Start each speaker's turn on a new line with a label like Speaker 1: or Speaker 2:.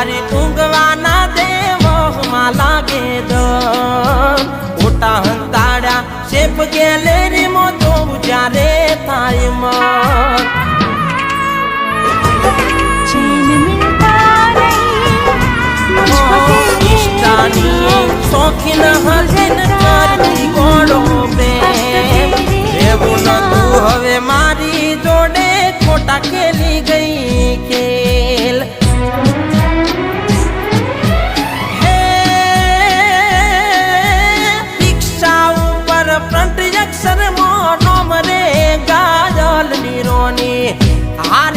Speaker 1: તારી ઊંઘવાના દેવમાં લાગે દમ ખોટા હંતાડ્યા શેપ ગેલેરી માં તો જ્યારે થાય મત શોખીન હસીન કરતી ગોળો પ્રેમ એવું નતું હવે મારી જોડે ખોટા ખેલી ગઈ ખેલ હે દીક્ષા ઉપર ફ્રન્ટ અક્ષર માં નોમ રે ગાજલ નીરોની હાર